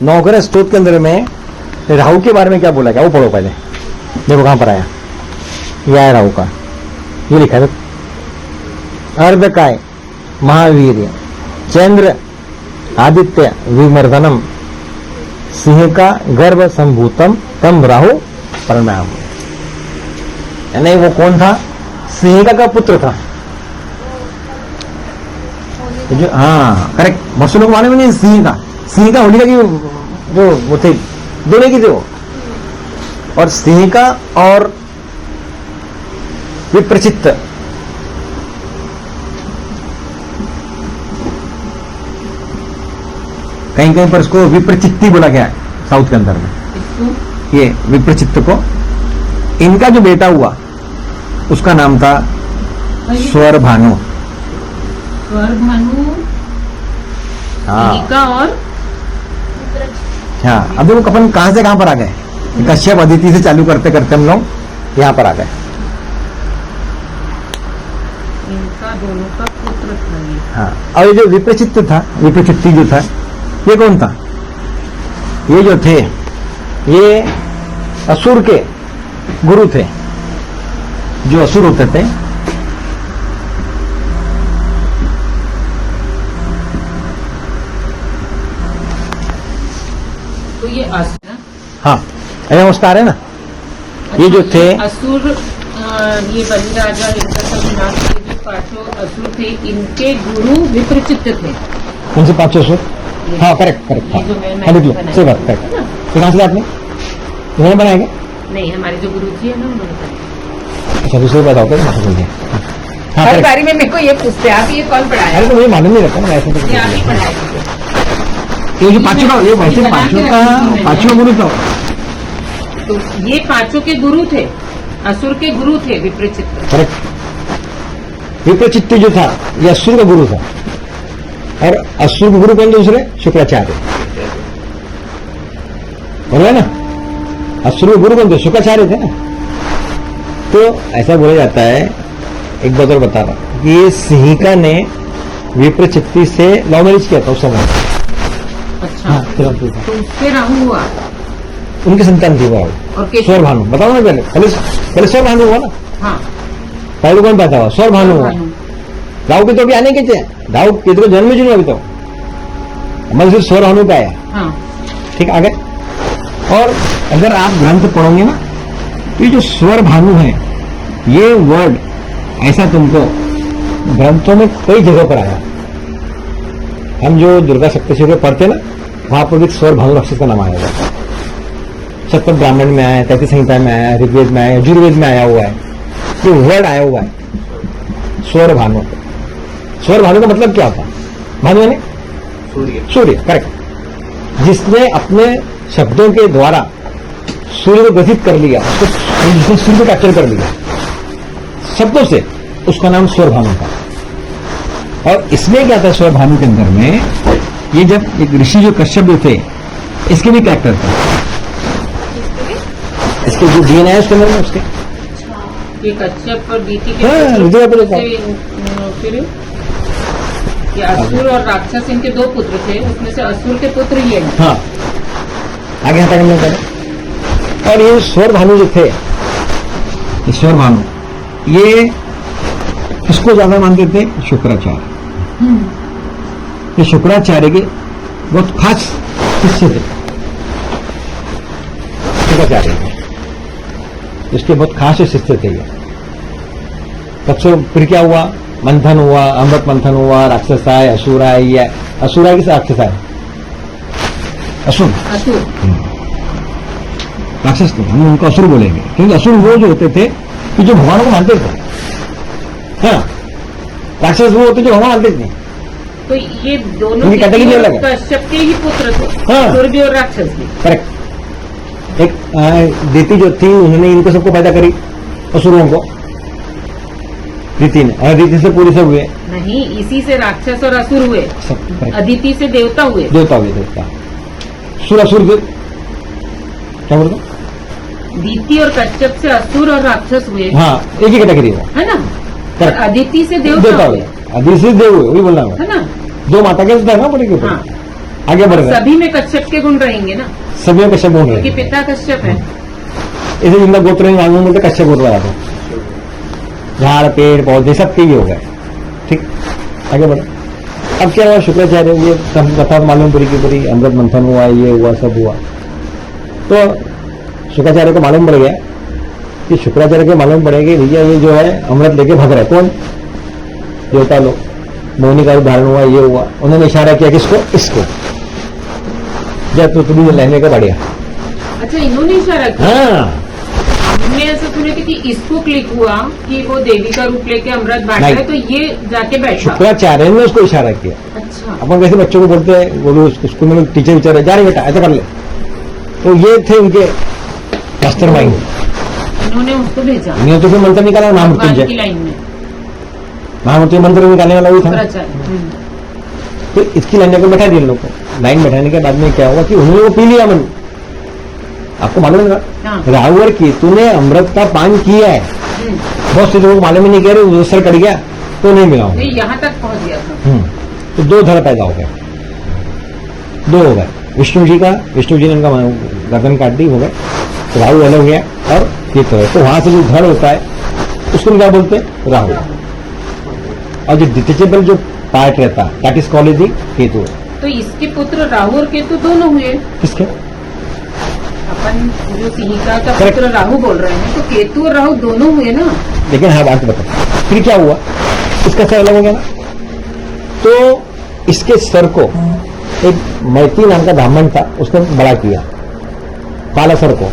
नवग्रह स्तोत्र के अंदर में राहु के बारे में क्या बोला गया वो पढ़ो पहले। देखो कहां पर आया, यह है राहु का, ये लिखा है अर्धकाय महावीर चंद्र आदित्य विमर्दनम सिंह का गर्भ संभूतम तम राहु परिणाम। यानी वो कौन था? सिंह का पुत्र था जो, हाँ करेक्ट, बहुत लोग माने में नहीं, सिंह का होलिका की जो वो थे दोनों की थे वो, और सिंह का और विप्रचित्त कहीं कहीं पर इसको विप्रचित्ती बोला गया है साउथ के अंदर में। ये विप्रचित्त को इनका जो बेटा हुआ उसका नाम था स्वर भानु। हाँ और हाँ, अभी वो अपन कहां से कहां पर आ गए? कश्यप अदिति से चालू करते करते हम लोग यहां पर आ गए। इनका दोनों का पुत्र था ये। हाँ, और ये जो विप्रचित्त था, विप्रचित्ती जो था, ये कौन था? ये जो थे ये असुर के गुरु थे, जो असुर होते थे। तो ये असुर, हाँ नमस्कार है ना, ये जो थे असुर, ये बलि राजा इनका सब विनाश के जो पांचों असुर थे, इनके गुरु विप्रचित्त थे। कौन से 500 असुर? हाँ करेक्ट करेक्ट, ये जो मैं हाँ लिख लो, बनाई सही बात, करेक्ट। तो कहां से आपने उन्होंने बनाएंगे? नहीं, हमारे जो गुरु जी है ना उन्होंने बनाया। अच्छा दूसरी बात होकर हाँ हर करेक्ट। बारी में मेरे को ये पूछते हैं, आप ये कौन पढ़ाया? अरे तो मुझे मालूम नहीं रहता ना, ऐसे ये आप ही तो पढ़ाए। ये जो पांचों का, ये वैसे पांचों गुरु था। तो ये पांचों के गुरु थे, असुर के गुरु थे विप्रचित्त। करेक्ट, विप्रचित्त जो था ये असुर का गुरु था, और असुर के गुरु कौन दूसरे? शुक्राचार्य, बोला ना, असुर के गुरु कौन थे? शुक्राचार्य थे ना। तो ऐसा बोला जाता है, एक बात और बता रहा कि ये सिंहिका ने विप्रचित्ती से लव मैरिज किया था उस समय। अच्छा, हाँ, तो उससे राहु हुआ उनकी संतान थी वो, और स्वर भानु। बताओ ना पहले पहले स्वर भानु हुआ ना। हाँ, पहले कौन पैदा हुआ? स्वर भानु हुआ। राहु के तो अभी आने के थे, राहु के तो जन्म जुड़ा अभी तो, मतलब सिर्फ स्वर भानु का आया। हाँ, ठीक, आगे। और अगर आप ग्रंथ पढ़ोगे ना, ये जो स्वर भानु है, ये वर्ड ऐसा तुमको ग्रंथों में कई जगह पर आया। हम जो दुर्गा सप्तशती पढ़ते ना, वहां पर भी स्वर भानु राक्षस का नाम आया हुआ है। सप्तम ब्राह्मण में आया, 33 संहिता में आया, ऋग्वेद में आया, यजुर्वेद में आया हुआ है, ये वर्ड आया हुआ है स्वर भानु। स्वर भानु का मतलब क्या होता? भानु यानी सूर्य, करेक्ट। जिसने अपने शब्दों के द्वारा सूर्य को ग्रसित कर लिया, जिसने सूर्य को कैप्चर कर लिया शब्दों से, उसका नाम स्वर भानु था। और इसमें क्या था स्वर भानु के अंदर में, ये जब एक ऋषि जो कश्यप जो थे, इसके भी कैरेक्टर थे, इसके जो डीएनए है उसके अंदर में उसके ये कश्यप और दीति के फिर ये असुर और राक्षस, इनके 2 पुत्र थे, उसमें से असुर के पुत्र ये हैं। हाँ, आगे हटा करने का। और ये स्वर भानु जो थे, ये स्वर भानु, ये इसको ज्यादा मानते थे शुक्राचार्य। ये शुक्राचार्य के बहुत खास शिष्य थे, शुक्राचार्य के इसके बहुत खास शिष्य थे ये। तब से फिर क्या हुआ? मंथन हुआ, अमृत मंथन हुआ, राक्षस आए, असुर आए। ये असुर आए कि राक्षस आए? असुर, राक्षस थे, हम उनको असुर बोलेंगे, क्योंकि असुर वो जो होते थे कि जो भगवानों को मानते थे। हाँ, राक्षस वो होते जो भगवान मानते थे। तो ये दोनों कश्यप के ही पुत्र थे, असुर भी और राक्षस भी। करेक्ट। एक दीति जो थी, उन्होंने इनको सबको पैदा करी, असुरों को, दीति ने। और दीति से पूरे सब हुए नहीं, इसी से राक्षस और असुर हुए, अदिति से देवता हुए। देवता सुर असुर फिर क्या बोलते? दीति और कश्यप से असुर और राक्षस हुए। हाँ, एक ही कैटेगरी है ना। अदिति से देवता हुए, अदिति से देव हुए, वही बोलना है ना। 2 माता के था ना बड़े के ऊपर। हाँ। आगे बढ़ रहा है। सभी में कश्यप के गुण रहेंगे ना, सभी कश्यप बोल रहे क्योंकि हैं, पिता कश्यप है। इसे जिनका गोत्र नहीं मालूम बोलते कश्यप गोत्र वाला था। झाड़ पेड़ पौधे सब के ही हो गए। ठीक, आगे बढ़ो। अब क्या हुआ, शुक्राचार्य ये सब कथा मालूम पूरी की पूरी, अमृत मंथन हुआ, ये हुआ, सब हुआ। तो शुक्राचार्य को मालूम पड़ गया कि शुक्राचार्य को मालूम पड़ेगा कि भैया ये जो है अमृत लेके भाग रहे। कौन? देवता लोग। मोहिनी का धारण हुआ, ये हुआ। उन्होंने इशारा किया किसको? इसको, जब तो तुम्हें लेने का बढ़िया। अच्छा, इन्होंने इशारा किया। हाँ, हमने ऐसा सुने थे कि इसको क्लिक हुआ कि वो देवी का रूप लेके अमृत बांट रहा है, तो ये जाके बैठा। शुक्राचार्य ने उसको इशारा किया। अच्छा, अपन कैसे बच्चों को बोलते हैं, वो भी स्कूल में टीचर विचार जा रहे बेटा ऐसा कर ले, तो ये थे उनके मास्टर माइंड। इन्होंने उसको भेजा इन्होंने तो फिर मंत्र निकाला भगवान की महामृत्युंजय, लाइन में महामृत्युंजय मंत्र निकालने वाला वही था। शुक्राचार्य। तो इसकी लाइन जाकर बैठा दिया लोग को। लाइन बैठाने के बाद में क्या हुआ कि उन्होंने वो पी लिया मन। आपको मालूम है हाँ। राहु और केतु ने अमृत का पान किया है। बहुत से लोग मालूम ही नहीं कह रहे, सर कट गया तो नहीं मिला नहीं, यहाँ तक पहुंच गया था। तो दो धड़ पैदा हो गए, दो हो गए। विष्णु जी ने उनका गर्दन काट दी, हो गए। राहु अलग हो गया और केतु है, तो वहां से जो धड़ होता है उसको क्या बोलते हैं? राहु। और जो डिटेचेबल जो पार्ट रहता है that is called the Ketu. तो इसके पुत्र राहु और केतु दोनों हुए। किसके? अपन जो सिंहिका का Correct. पुत्र राहु बोल रहे हैं, तो केतु और राहु दोनों हुए ना। लेकिन हाँ बात बता, फिर क्या हुआ? इसका सर अलग हो गया ना। तो इसके सर को एक मैती नाम का ब्राह्मण था, उसने बड़ा किया, काला सर को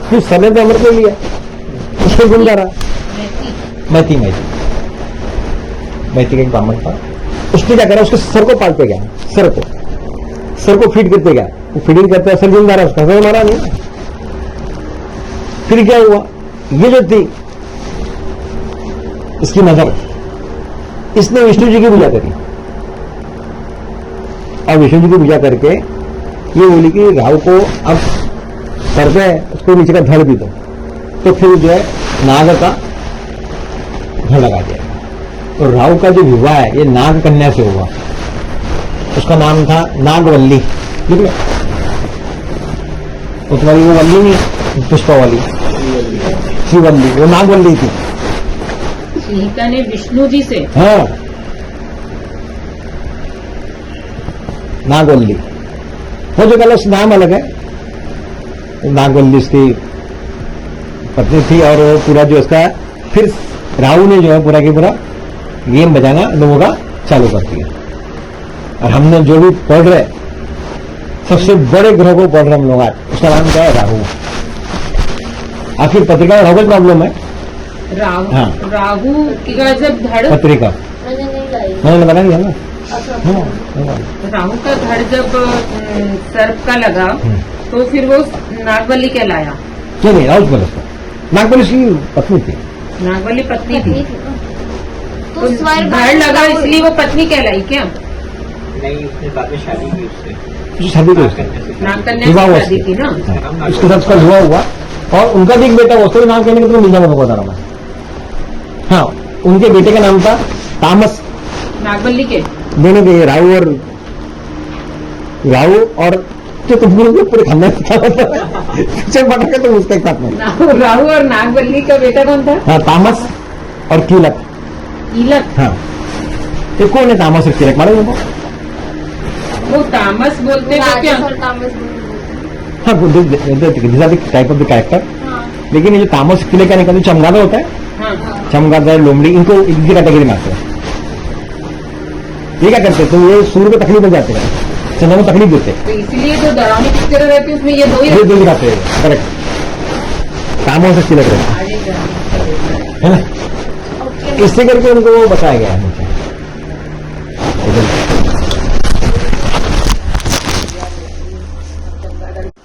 फिर सर ने तो अमृत ले लिया, उसको गुण रहा। मैती का एक ब्राह्मण था, उसने क्या करा, उसके सर को पालते गया, सर को फीड करते गया। वो फीडिंग करते सर जिंदा रहा, उसका सर मारा नहीं। फिर क्या हुआ, ये जो थी इसकी नजर, इसने विष्णु जी की पूजा करी। और विष्णु जी की पूजा करके ये बोली कि राहु को अब सर पे उसको नीचे का धड़ भी दो। तो फिर जो है नाग का धड़ लगा दिया। तो राहु का जो विवाह है ये नाग कन्या से हुआ, उसका नाम था नागवल्ली। ठीक है, तो तुम्हारी वो वल्ली नहीं, पुष्पा वाली श्रीवल्ली, वो नागवल्ली थी। सिंहिका ने विष्णु जी से, हाँ, नागवल्ली वो जो कल नाम अलग है। नागवल्ली उसकी पत्नी थी, और वो पूरा जो उसका फिर राहु ने जो है पूरा की पूरा गेम बजाना लोगों का चालू कर दिया। और हमने जो भी पढ़ रहे, सबसे बड़े ग्रह को पढ़ रहे हम लोग आज, उसका नाम क्या है? राहु। आखिर पत्रिका में राहु प्रॉब्लम है। राहु हाँ। राहु का जब धड़, पत्रिका मैंने बना दिया ना। हाँ, राहु का धड़ जब सर्प का लगा, तो फिर वो नागवल्ली कहलाया। क्यों नहीं? राहु बोला उसका, नागवल्ली उसकी पत्नी थी। नागवल्ली पत्नी थी, तो स्वर धड़ लगा इसलिए वो पत्नी कहलाई क्या? नहीं, उसने बाद में शादी की उससे। जो शादी की उसने, नागकन्या विवाह की हुआ शादी थी ना। हाँ, उसके साथ उसका विवाह हुआ। और उनका भी एक बेटा, उसका भी नाम कहने के तो मिल जाना बता रहा मैं। हाँ, उनके बेटे का नाम था तामस। नागवल्ली के दोनों के, राहु और तो कुछ भी पूरे खानदान पता तो उसका एक साथ में। राहु और नागवल्ली का बेटा कौन था? हाँ, तामस और कीलक। कीलक। हाँ, ये कौन है तामस और कीलक? मालूम है? वो तामस बोलते थे क्या? हाँ, टाइप ऑफ द कैरेक्टर। लेकिन ये जो तामस कीलक क्या निकलते, चमगादड़ होता है, हाँ। चमगादड़, लोमड़ी, इनको इनकी कैटेगरी में आते हैं। ये क्या करते हैं? तो ये सूर्य को तकलीफ में जाते हैं, चंद्रमा को तकलीफ देते हैं, तो इसलिए जो डरावनी पिक्चर रहती है उसमें ये दो ही ये दो दिखाते हैं। करेक्ट, तामस और कीलक रहते हैं, है ना? इससे करके उनको वो बताया गया है।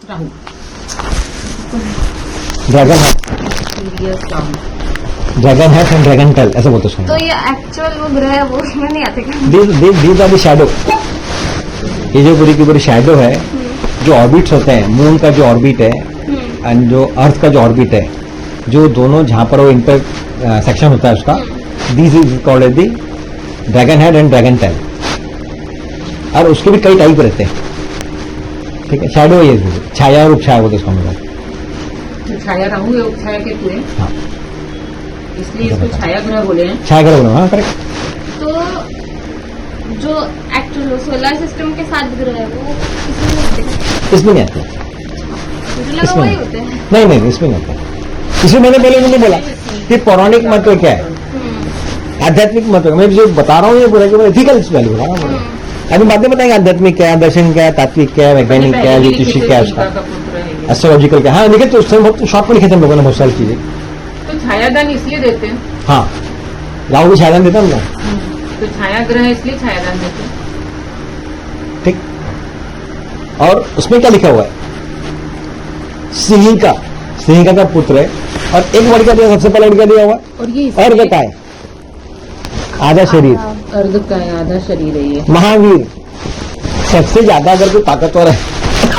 राहु ड्रैगन है, सीरियस राहु। ड्रैगन है एंड ड्रैगन टेल, ऐसे बोलते हैं। तो ये एक्चुअल वो ग्रह है, वो उसमें नहीं आते क्या? These are the shadow. ये जो पूरी की पूरी शैडो है, जो ऑर्बिट्स होते हैं, मून का जो ऑर्बिट है एंड जो अर्थ का जो ऑर्बिट है, जो दोनों जहां पर वो इंटर सेक्शन होता है उसका, this is called the dragon head and dragon tell. और उसके भी कई टाइप रहते हैं, ठीक है। शैडो ये छाया और उपछाया बोलते इसको हम लोग। तो छाया राहु है, छाया केतु है, हाँ, इसलिए इसको छाया ग्रह बोले हैं। छाया ग्रह बोलो, हाँ करेक्ट। तो जो एक्चुअल सोलर सिस्टम के 7 ग्रह है वो इसमें नहीं होते? इसमें नहीं आते, मुझे लगा इसमें वही होते हैं। नहीं नहीं, इसमें नहीं आता। इसमें मैंने पहले उन्होंने बोला कि पौराणिक महत्व क्या है, आध्यात्मिक महत्व। मैं जो बता रहा हूँ ये बोला कि एथिकल वैल्यू बता रहा हूँ। अभी बाद में बताएंगे आध्यात्मिक क्या है, दर्शन क्या है, तात्विक क्या है, वैज्ञानिक क्या है, ज्योतिषी क्या है, उसका का पुत्र है ये। एस्ट्रोलॉजिकल क्या है। हाँ लिखे तो उस समय बहुत शॉर्ट में लिखे थे हम लोगों ने बहुत सारी चीजें। तो छायादान इसलिए देते हैं, हाँ, राहु को छायादान देता हम लोग, तो छाया ग्रह है इसलिए छायादान देते हैं। ठीक। और उसमें क्या लिखा हुआ है, सिंहिका, सिंहिका का पुत्र है। और एक वर्ड का दिया, सबसे पहला वर्ड का दिया हुआ और ये अर्ध का है, आधा शरीर, अर्ध का है, आधा शरीर है ये। महावीर। सबसे ज्यादा अगर कोई ताकतवर है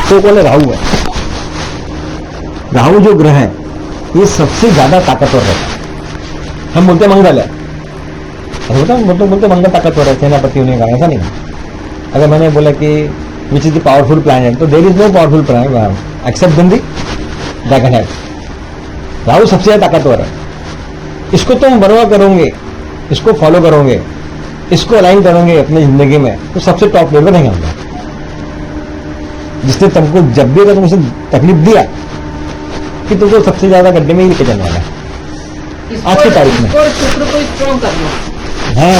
तो कौन है, राहु है। राहु जो ग्रह है ये सबसे ज्यादा ताकतवर है। हम बोलते मंगल है, बोलते मंगल ताकतवर है, सेनापति होने का, ऐसा नहीं। अगर मैंने बोला कि which is the powerful planet, तो there is no powerful planet except in the dragon head. Rahu सबसे ज्यादा ताकतवर है। इसको तुम बरवा करोगे, इसको फॉलो करोगे, इसको अलाइन करोगे अपनी जिंदगी में, तो सबसे टॉप लेवल रहेंगे हम लोग। जिसने तुमको जब भी अगर तुमसे तकलीफ दिया कि तुमको सबसे ज्यादा गड्ढे में ही लेके जाने वाला है आज की तारीख में। इसको शुक्र को स्ट्रॉन्ग करना हाँ,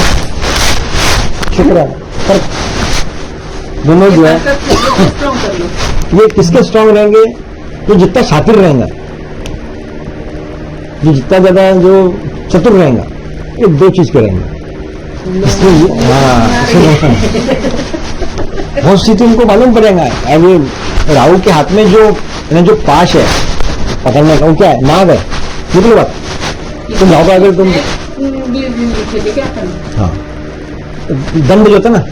शुक्र है। पर दोनों जो है स्ट्रॉन्ग कर लो। ये किसके स्ट्रांग रहेंगे, जो जितना शातिर रहेगा, जो जितना ज्यादा जो चतुर रहेगा, ये दो चीज के रहेंगे। इसलिए बहुत स्थिति उनको मालूम पड़ेगा। अब ये राहु के हाथ में जो पाश है पकड़ने का, वो क्या है, नाग है। निकलो बात, तुम राहु का अगर तुम क्या करना। हाँ, दंड जो होता है ना,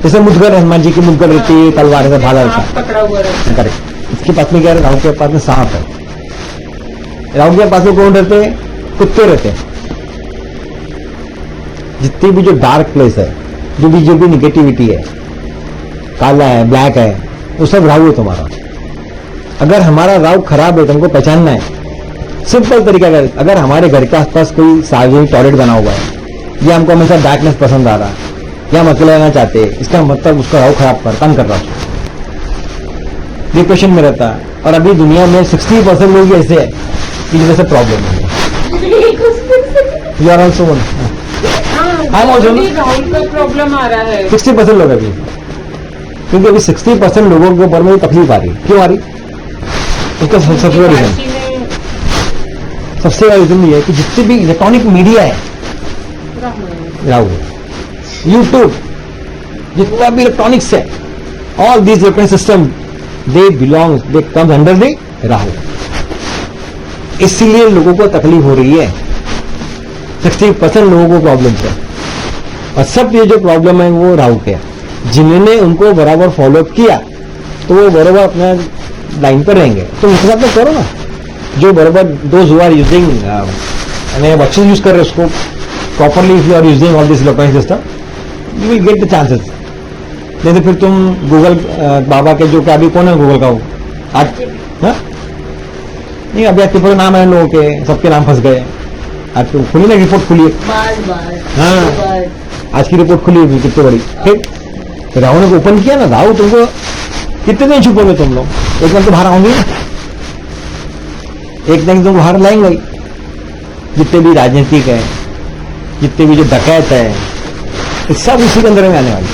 जैसे मुदगर, हनुमान जी की मुदगर रहती है, तलवार से भाला रहता है, पकड़ा हुआ रहता है। करेक्ट। इसके पास में क्या है, राहु के पास में सांप है। राहु के पास में कौन रहते हैं, कुत्ते रहते हैं। जितनी भी जो डार्क प्लेस है, जो भी निगेटिविटी है, काला है, ब्लैक है, वो सब राहु है तुम्हारा। अगर हमारा राहु खराब है तो हमको पहचानना है। सिंपल तरीका, अगर हमारे घर के आसपास कोई सार्वजनिक टॉयलेट बना हुआ है, या हमको हमेशा डार्कनेस पसंद आ रहा, या हम अकेला रहना चाहते हैं, इसका मतलब उसका राहु खराब कर तंग कर रहा है, डिप्रेशन में रहता है। और अभी दुनिया में 60% लोग ऐसे हैं कि वजह से प्रॉब्लम है। You are also one. I'm also not- Rahul का प्रॉब्लम आ रहा है। 60% लोग अभी, क्योंकि अभी 60% लोगों के ऊपर में तकलीफ आ रही है। क्यों आ रही, उसका सबसे बड़ा रीजन, काशी में सबसे बड़ा रीजन ये है कि जितने भी इलेक्ट्रॉनिक मीडिया है राहु है। यूट्यूब, जितना भी इलेक्ट्रॉनिक्स है, all these electronic system they belong, they comes under the Rahu. इसीलिए लोगों को तकलीफ हो रही है। 60% लोगों को प्रॉब्लम है, और सब ये जो प्रॉब्लम है वो राहु के है। जिन्होंने उनको बराबर फॉलो किया तो वो बराबर अपना लाइन पर रहेंगे। तो उसके साथ में करो ना, जो बराबर दोज हु आर यूजिंग, बच्चे यूज कर रहे हैं उसको properly, if you are using all this electronic system, you will get the chances. जैसे फिर तुम गूगल बाबा के जो, क्या अभी कौन है गूगल का वो आज, हाँ? नहीं अभी आपके पूरे नाम है लोगों के, सबके नाम फंस गए। आज तो खुली ना रिपोर्ट खुली है, हाँ, आज की रिपोर्ट खुली हुई कितनी बड़ी। ठीक, राहु ने ओपन किया ना, राहु तुमको कितने दिन छुपोगे तुम लोग, एक दिन तो बाहर आओगे ना, एक दिन तुम बाहर लाएंगे। जितने भी राजनीतिक है, जितने भी जो डकैत है, ये सब उसी के अंदर में आने वाले।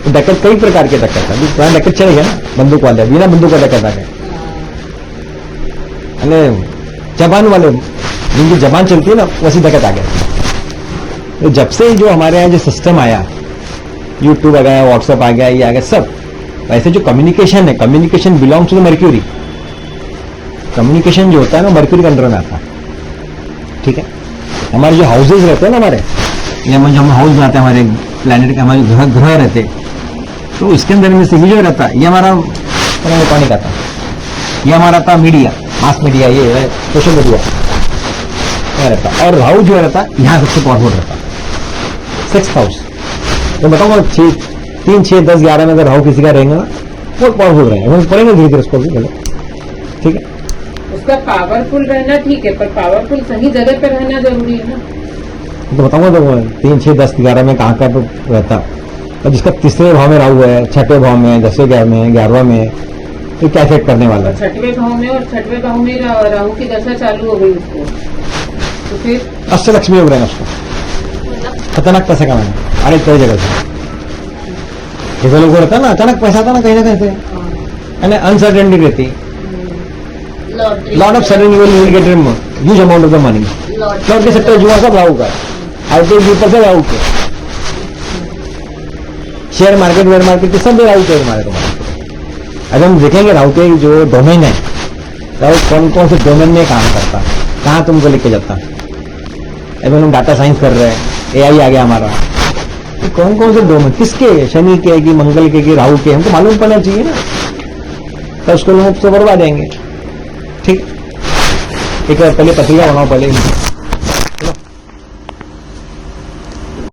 तो डकैत कई प्रकार के डकैत है। पुराना डकैत चले गए ना, बंदूक वाले, बिना बंदूक का डकैत आ गए, जबान वाले, जिनकी जबान चलती है ना, वैसी डकैत आ गए। तो जब से जो हमारे यहाँ जो सिस्टम आया, यूट्यूब आ गया, व्हाट्सएप आ गया, ये आ गया सब, वैसे जो कम्युनिकेशन है, communication belongs to the Mercury. Communication जो होता है ना, मर्क्यूरी के अंडर में आता है। ठीक है, हमारे जो हाउसेज रहते हैं ना, हमारे यहाँ जो हम हाउस बनाते हैं, हमारे प्लैनेट के हमारे ग्रह रहते, तो इसके अंदर में से जो रहता है, ये हमारा इलेक्ट्रॉनिक आता, ये हमारा था मीडिया, मास मीडिया, ये सोशल मीडिया रहता। और राहु जो रहता है यहाँ सबसे पावरफुल रहता है, 6th हाउस। मैं बताऊंगा 3, 6, 10, 11 में अगर राहु किसी का रहेगा ना बहुत पावरफुल रहेगा, हम पढ़ेंगे धीरे धीरे उसको भी पहले, ठीक है। उसका पावरफुल रहना ठीक है, पर पावरफुल सही जगह पे रहना जरूरी है ना। तो बताऊंगा तो 3, 6, 10, 11 में कहाँ तो रहता, और जिसका तीसरे भाव में राहु है, छठे भाव में, 10वें भाव में, 11वां में, तो क्या इफेक्ट करने वाला है। छठवें भाव में, और छठवें भाव में राहु की दशा चालू हो गई उसको, तो फिर अष्ट लक्ष्मी योग रहेगा उसको, खतरनाक पैसे कमाना अरे कई जगह से। जैसे लोगों को रहता है ना अचानक पैसा आता ना कहीं ना कहीं से, यानी अनसर्टेनिटी रहती, lot of sudden you will gate huge amount of the money. Lot के सेक्टर जुआ सब राहु का है, आईटी ऊपर से राहु के, शेयर मार्केट वेयर मार्केट सब राहु के हमारे को। अगर हम देखेंगे राहु के जो डोमेन है, राहु कौन कौन से डोमेन में काम करता, कहाँ तुमको लेके जाता। अभी हम डाटा साइंस कर रहे हैं, एआई आ गया हमारा, तो कौन कौन से डोमेन किसके, शनि के कि मंगल के कि राहु के, हमको मालूम पड़ना चाहिए ना, तो उसको लोग तो बर्बाद देंगे। ठीक, एक पहले पत्रिका बनाओ पहले।